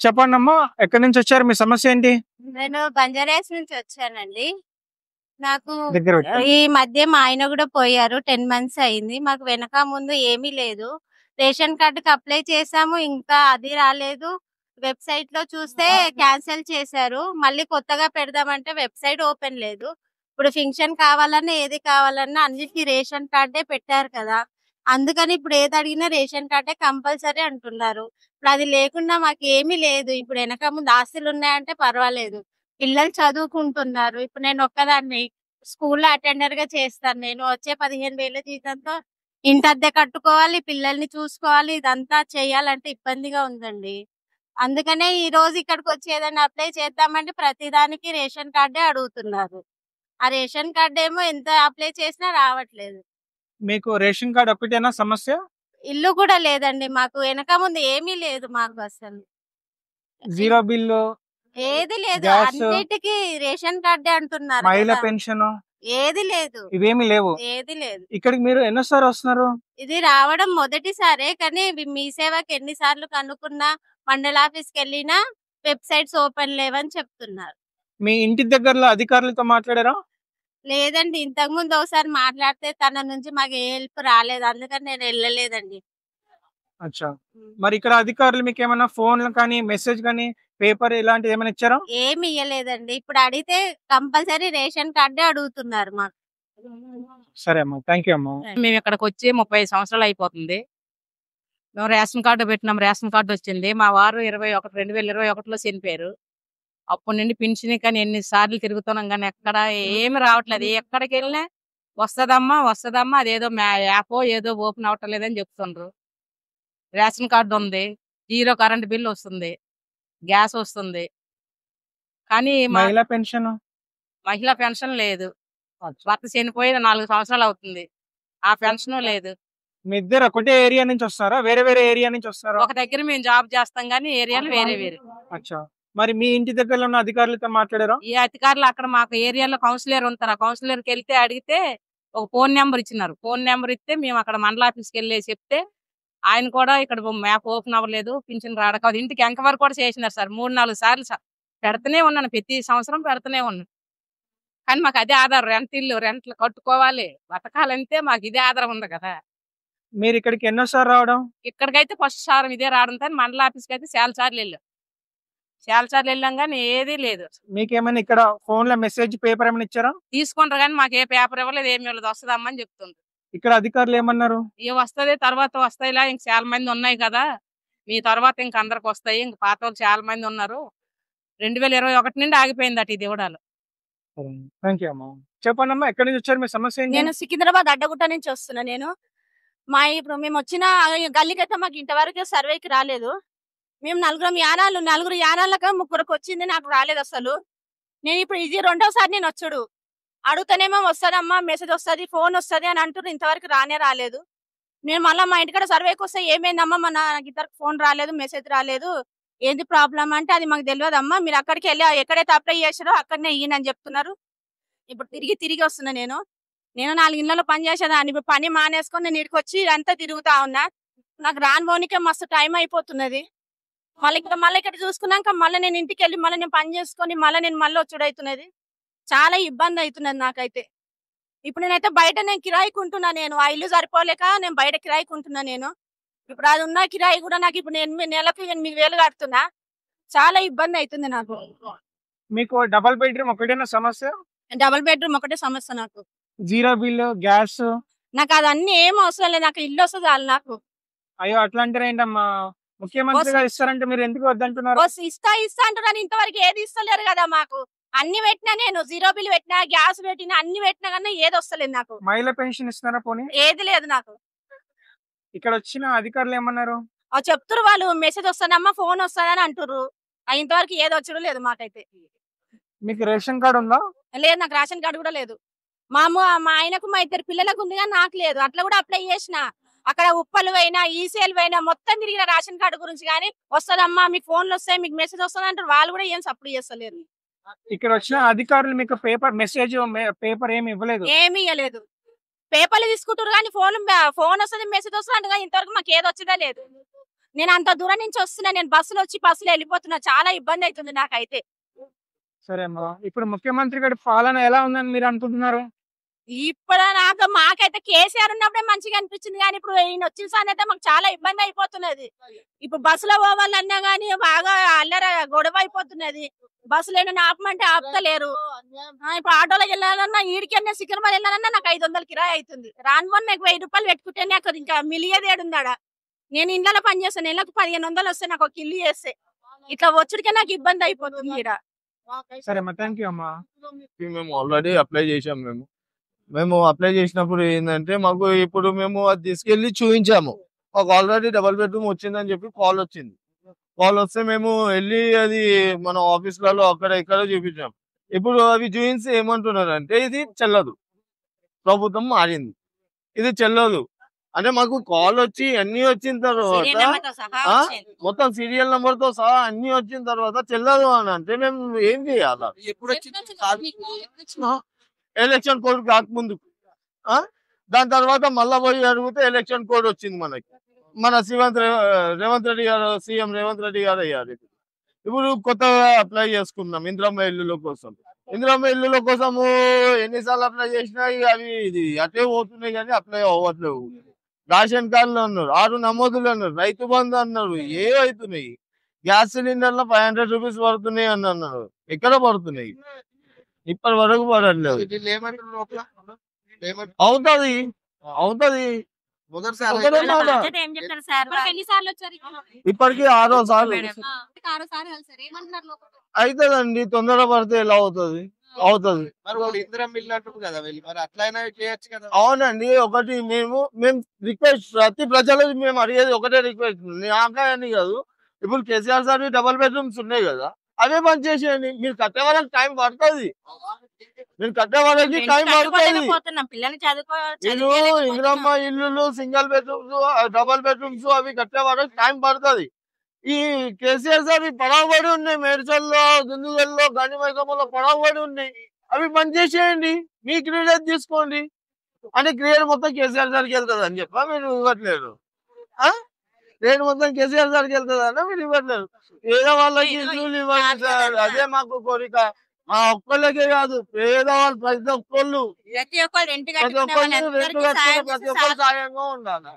చెప్పండమ్మా. ఎక్కడి నుంచి వచ్చారు? మీ సమస్య ఏంటి? నేను బంజారాస్ నుంచి వచ్చానండి. నాకు దగ్గర పెట్టు. ఈ మధ్య మా ఆయన కూడా పోయారు. 10 మంత్స్ అయింది. మాకు వెనక ముందు ఏమీ లేదు. రేషన్ కార్డ్‌కి అప్లై చేసాము. ఇంకా అది రాలేదు. వెబ్‌సైట్‌లో చూస్తే క్యాన్సెల్ చేశారు. మళ్ళీ కొత్తగా పెడదామంటే వెబ్‌సైట్ ఓపెన్ లేదు. ఇప్పుడు ఫింక్షన్ కావాలన్నా, ఏది కావాలన్నా అన్నిటికి రేషన్ కార్డే పెట్టారు కదా! అందుకని ఇప్పుడు ఏది అడిగినా రేషన్ కార్డే కంపల్సరీ అంటున్నారు. ఇప్పుడు అది లేకుండా మాకేమీ లేదు. ఇప్పుడు వెనక ముందు ఆస్తులున్నాయంటే పర్వాలేదు. పిల్లలు చదువుకుంటున్నారు. ఇప్పుడు నేను ఒక్కదాన్ని స్కూల్‌లో అటెండర్‌గా చేస్తాను. నేను వచ్చే 15,000 జీతంతో ఇంటద్దె కట్టుకోవాలి, పిల్లల్ని చూసుకోవాలి. ఇదంతా చేయాలంటే ఇబ్బందిగా ఉందండి. అందుకనే ఈరోజు ఇక్కడికొచ్చి ఏదైనా అప్లై చేద్దామంటే ప్రతిదానికి రేషన్ కార్డే అడుగుతున్నారు. ఆ రేషన్ కార్డేమో ఎంత అప్లై చేసినా రావట్లేదు. మీకు రేషన్ కార్డ్ ఒక్కటేనా సమస్య? ఇల్లు కూడా లేదండి మాకు. వెనక ముందు ఏమీ లేదు మాకు అసలు. జీరో బిల్లు, ఏది లేదు. గ్యాస్, అన్నిటికి రేషన్ కార్డే అంటున్నారు మహిళా కదా! పెన్షన్ ఏది లేదు. ఇవేమీ లేవు. ఏది లేదు. ఇక్కడికి మీరు ఎన్నోసారి వస్తున్నారు? ఇది రావడం మొదటిసారే. కానీ మీ సేవకి ఎన్ని సార్లు కనుక్కున్నా, మండల ఆఫీస్‌కెళ్ళినా వెబ్‌సైట్స్ ఓపెన్ లేవని చెప్తున్నారు. మీ ఇంటి దగ్గరలో అధికారులతో మాట్లాడారా? లేదండి. ఇంతకుముందు ఒకసారి మాట్లాడితే తన నుంచి మాకు ఏ హెల్ప్ రాలేదు. అందుకని నేను ఎళ్ళలేదండి. అచ్చా. మరి ఇక్కడ అధికారులు మీకేమన్నా ఫోన్‌లు కానీ, మెసేజ్ కానీ, పేపర్ ఇలాంటిది ఏమైనా ఇచ్చారా? ఏమి ఇయ్యలేదండి. ఇప్పుడు అడిగితే కంపల్సరీ రేషన్ కార్డే అడుగుతున్నారు మాకు. సరే అమ్మా. థాంక్ యూ అమ్మా. మేము ఇక్కడికొచ్చి 35 సంవత్సరాలు అయిపోతుంది. మేము రేషన్ కార్డు పెట్టినాం. రేషన్ కార్డు వచ్చింది. మా వారు 2021లో చనిపోయారు. అప్పటి నుండి పింఛన్ కానీ ఎన్ని సార్లు తిరుగుతున్నాం కానీ ఎక్కడ ఏమి రావట్లేదు. ఎక్కడికెళ్ళినా వస్తదమ్మా అదేదో యాపో ఏదో ఓపెన్ అవ్వటం లేదని చెప్తుండ్రు. రేషన్ కార్డు ఉంది. 0 కరెంట్ బిల్లు వస్తుంది. గ్యాస్ వస్తుంది. కానీ మహిళా పెన్షన్? మహిళా పెన్షన్ లేదు. భర్త చనిపోయి 4 సంవత్సరాలు అవుతుంది. ఆ పెన్షన్ లేదు. మీ ఇద్దరు ఒకటే ఏరియా నుంచి వస్తారా? వేరే వేరే ఏరియా నుంచి వస్తారా? ఒక దగ్గర మేము జాబ్ చేస్తాం కానీ ఏరియాలు వేరే వేరే. అచ్చా. మరి మీ ఇంటి దగ్గరలో ఉన్న అధికారులతో మాట్లాడారా? ఈ అధికారులు అక్కడ మాకు ఏరియాలో కౌన్సిలర్ ఉంటారు. ఆ కౌన్సిలర్కి వెళ్తే అడిగితే ఒక ఫోన్ నెంబర్ ఇచ్చినారు. ఫోన్ నెంబర్ ఇస్తే మేము అక్కడ మండల ఆఫీస్కి వెళ్ళి చెప్తే ఆయన కూడా ఇక్కడ మ్యాప్ ఓపెన్ అవ్వలేదు, పింఛన్ రావడం ఇంటికి ఎంక్వైరీ కూడా చేసినారు సార్. 3-4 సార్లు పెడుతూనే ఉన్నాను. ప్రతి సంవత్సరం పెడుతూనే ఉన్నాను. కానీ మాకు అదే ఆధారం. రెంట్లు కట్టుకోవాలి, బతకాలంటే మాకు ఇదే ఆధారం ఉంది కదా. మీరు ఇక్కడికి ఎన్నోసారి రావడం? ఇక్కడికైతే ఫస్ట్ సారం ఇదే రావడం. కానీ మండల ఆఫీస్కి అయితే చాలా సార్లు వెళ్ళాం కానీ ఏదీ లేదు. మీకేమైనా ఇక్కడ ఫోన్లో మెసేజ్, పేపర్ ఏమైనా ఇచ్చారా? తీసుకుంటారు కానీ మాకు ఏ పేపర్ ఇవ్వలేదు, ఏమి ఇవ్వలేదు. వస్తుందమ్మని చెప్తుండ్రు. ఇక్కడ అధికారులు ఏమన్నారు? ఇక వస్తుంది, తర్వాత వస్తాయిలా, ఇంక చాలా మంది ఉన్నాయి కదా, మీ తర్వాత ఇంక అందరికి వస్తాయి, ఇంక పాత వాళ్ళు చాలా మంది ఉన్నారు. 2021 నుండి ఆగిపోయిందట ఇది ఇవ్వడాలు. థ్యాంక్ యూ అమ్మా. చెప్పండి అమ్మా, ఎక్కడి నుంచి వచ్చారు? మీ సమస్య ఏంటి? నేను సికింద్రాబాద్ అడ్డగుట్ట నుంచి వస్తున్నా. ఇప్పుడు మేము వచ్చిన గల్లీకైతే మాకు ఇంతవరకు సర్వేకి రాలేదు. మేము నలుగురు యానాలకు ముగ్గురికి వచ్చింది, నాకు రాలేదు అసలు. నేను ఇప్పుడు ఇది 2వసారి నేను వచ్చుడు. అడుగుతానేమో వస్తుందమ్మా, మెసేజ్ వస్తుంది, ఫోన్ వస్తుంది అని అంటున్నారు. ఇంతవరకు రాలేదు. నేను మళ్ళీ మా ఇంటికాడ సర్వేకి వస్తే ఏమైందమ్మా, నాకు ఇద్దరికి ఫోన్ రాలేదు, మెసేజ్ రాలేదు, ఏంది ప్రాబ్లం అంటే అది మాకు తెలియదమ్మా, మీరు అక్కడికి వెళ్ళి ఎక్కడైతే అప్లై చేసారో అక్కడనే ఇయ్యనని చెప్తున్నారు. ఇప్పుడు తిరిగి వస్తున్నా. నేను 4 ఇళ్లలో పని చేసేదాన్ని. ఇప్పుడు పని మానేసుకొని నేను ఇక్కడికి వచ్చి ఇదంతా తిరుగుతా ఉన్నా. నాకు రానిపోనికే మస్తు టైం అయిపోతున్నది. మళ్ళీ ఇక్కడ చూసుకున్నాక మళ్ళీ నేను ఇంటికి వెళ్ళి మళ్ళీ నేను పని చేసుకొని మళ్ళీ వచ్చుడవుతున్నది. చాలా ఇబ్బంది అవుతున్నది నాకైతే. ఇప్పుడు నేనైతే బయట నేను కిరాయికి ఉంటున్నా. ఆ ఇల్లు సరిపోలేక నేను బయట కిరాయికి ఉంటున్నా. ఇప్పుడు అది ఉన్న కిరాయి కూడా నాకు ఇప్పుడు నేను నెలకు 8,000 కడుతున్నా. చాలా ఇబ్బంది అవుతుంది నాకు. మీకు డబుల్ బెడ్రూమ్ ఒకటేనా సమస్య? డబుల్ బెడ్రూమ్ ఒకటే సమస్య నాకు. Zero bill, gas? నాకు అదన్నీ ఏం అవసరం లేదు. నాకు ఇల్లు వస్తుంది చాలు నాకు. అయ్యో, అట్లా అంటారు ఏంటమ్మా? ముఖ్యమంత్రి గారు ఇస్తారంటే మీరు ఎందుకు వద్దంటున్నారు? ఇస్తా అంటున్నాను. ఇంతవరకు ఏది ఇస్తలేరు కదా మాకు. అన్ని పెట్టినా, నేను జీరో బిల్ పెట్టినా, గ్యాస్ పెట్టినా, అన్ని పెట్టినా కానీ ఏది వస్తలేదు నాకు. మహిళా పెన్షన్ ఇస్తున్నారా పోనీ? ఏది లేదు నాకు. ఇక్కడ వచ్చిన అధికారులు ఏమన్నారు? చెప్తురు వాళ్ళు, మెసేజ్ వస్తానమ్మా, ఫోన్ వస్తుందని అంటుర్రు. ఇంతవరకు ఏది వచ్చడం లేదు మాకైతే. మీకు రేషన్ కార్డు ఉందా? లేదు, నాకు రేషన్ కార్డు కూడా లేదు. మా ఆయనకు మా 2 పిల్లలకు ఉంది కానీ నాకు లేదు. అట్లా కూడా అప్లై చేసిన. అక్కడ ఉప్పలు పోయినా, ఈసీఎల్ పోయినా మొత్తం తిరిగిన రేషన్ కార్డు గురించి. కానీ వస్తుందమ్మా, మీకు ఫోన్లు వస్తాయి, మీకు మెసేజ్ వస్తుంది అంటారు. వాళ్ళు కూడా ఏం సపోర్ట్ చేస్తలేరు. ఇక్కడ వచ్చిన అధికారులు మీకు పేపర్, మెసేజ్, పేపర్ ఏమి ఇవ్వలేదు? ఏమి ఇవ్వలేదు. పేపర్లు తీసుకుంటారు కానీ ఫోన్ వస్తుంది, మెసేజ్ వస్తుంది అంటే ఇంతవరకు మాకు ఏది వచ్చిందా లేదు. నేను అంత దూరం నుంచి వస్తున్నా, నేను బస్సులో వెళ్ళిపోతున్నా, చాలా ఇబ్బంది అవుతుంది నాకైతే. సరే అమ్మా, ఇప్పుడు ముఖ్యమంత్రి గారి పాలన ఎలా ఉందని మీరు అనుకుంటున్నారు? ఇప్పుడు మాకైతే కేసీఆర్ ఉన్నప్పుడే మంచిగా అనిపించింది, కానీ ఇప్పుడు ఈయన వచ్చిన సార్ అయితే మాకు చాలా ఇబ్బంది అయిపోతున్నది. ఇప్పుడు బస్సులో పోవాలన్నా గానీ బాగా అల్లర గొడవ అయిపోతున్నది. బస్సులో ఏమైనా ఆపమంటే ఆపుతలేరు. ఇప్పుడు ఆటోలో వెళ్ళాలన్నా, ఈడికన్నా సికింద్రాబాద్ వెళ్ళాలన్నా నాకు 500 కిరాయి అవుతుంది. రాను మొన్న నాకు 1000 రూపాయలు పెట్టుకుంటేనే అక్కడ ఇంకా మిలియేది ఏడుందాడ. నేను ఇండ్లలో పని చేస్తాను, నెలకు 1500 వస్తాయి నాకు ఒక ఇల్లు చేస్తే. ఇట్లా వచ్చుడికే నాకు ఇబ్బంది అయిపోతుంది ఈడ. సరే అమ్మా, థ్యాంక్ యూ అమ్మా. మేము ఆల్రెడీ అప్లై చేసాం. మేము అప్లై చేసినప్పుడు ఏంటంటే మాకు ఇప్పుడు మేము అది తీసుకెళ్లి చూపించాము. మాకు ఆల్రెడీ డబుల్ బెడ్రూమ్ వచ్చిందని చెప్పి కాల్ వచ్చింది. కాల్ వస్తే మేము వెళ్ళి అది మన ఆఫీసులలో అక్కడ ఇక్కడ చూపించాం. ఇప్పుడు అవి చూపించి ఏమంటున్నారు అంటే ఇది చెల్లదు, ప్రభుత్వం మారింది, ఇది చెల్లదు అంటే మాకు కాల్ వచ్చి అన్ని వచ్చిన తర్వాత మొత్తం సీరియల్ నెంబర్ తో సహా అన్ని వచ్చిన తర్వాత చెల్లదు అని అంటే మేము ఏం చేయాలి? ఎలక్షన్ కోడ్ కాకముందు దాని తర్వాత మళ్ళా పోయి అడిగితే ఎలక్షన్ కోడ్ వచ్చింది మనకి. మన రేవంత్ రెడ్డి గారు సీఎం రేవంత్ రెడ్డి గారు అయ్యారు. ఇప్పుడు కొత్తగా అప్లై చేసుకున్నాం ఇందిరమ్మ ఇల్లుల కోసం. ఇందిరమ్మ ఇల్లుల కోసము ఎన్నిసార్లు అప్లై చేసినా అవి ఇది అటే పోతున్నాయి కానీ అప్లై అవ్వట్లేవు. రేషన్ కార్డులు అన్నారు, 6 నమోదులు అన్నారు, రైతు బంధు అన్నారు, అవుతున్నాయి. గ్యాస్ సిలిండర్లో 500 రూపీస్ పడుతున్నాయి అని అన్నారు. ఎక్కడ పడుతున్నాయి? ఇప్పటి వరకు పడట్లేదు. అవుతుంది ఒకటే మాట. ఇప్పటికి 6వ సార్లు అవుతుందండి. తొందర పడితే ఎలా అవుతుంది? అవునండి. ఒకటి మేము రిక్వెస్ట్, ప్రతి ప్రజలకు మేము అడిగేది ఒకటే రిక్వెస్ట్, నాకని కాదు. ఇప్పుడు కేసీఆర్ సార్ డబుల్ బెడ్రూమ్స్ ఉన్నాయి కదా, అవే బంద్ చేసేయండి. మీరు కట్టే వాళ్ళకి టైం పడుతుంది. మీరు ఇందిరమ్మ ఇల్లులు, సింగిల్ బెడ్రూమ్స్, డబుల్ బెడ్రూమ్స్ అవి కట్టే వాళ్ళకి టైం పడుతుంది. ఈ కేసీఆర్ సార్ పడవబడి ఉన్నాయి, మేడ్చల్లో, దుందుగల్లో, గండిమైసమ్మలో పడవబడి ఉన్నాయి. అవి బంద్ చేసేయండి, మీ క్రెడిట్ తీసుకోండి అంటే క్రెడిట్ మొత్తం కేసీఆర్ సార్కి వెళ్తుంది అని చెప్పా మీరు ఇవ్వట్లేదు. క్రెడిట్ మొత్తం కేసీఆర్ సార్కి వెళ్తుంది అన్న మీరు ఇవ్వట్లేదు. పేద వాళ్ళకి ఇల్లు ఇవ్వండి సార్, అదే మాకు కోరిక. మా ఒక్కళ్ళకే కాదు, పేదవాళ్ళు ప్రతి ఒక్కళ్ళు సాయంగా ఉండాలి.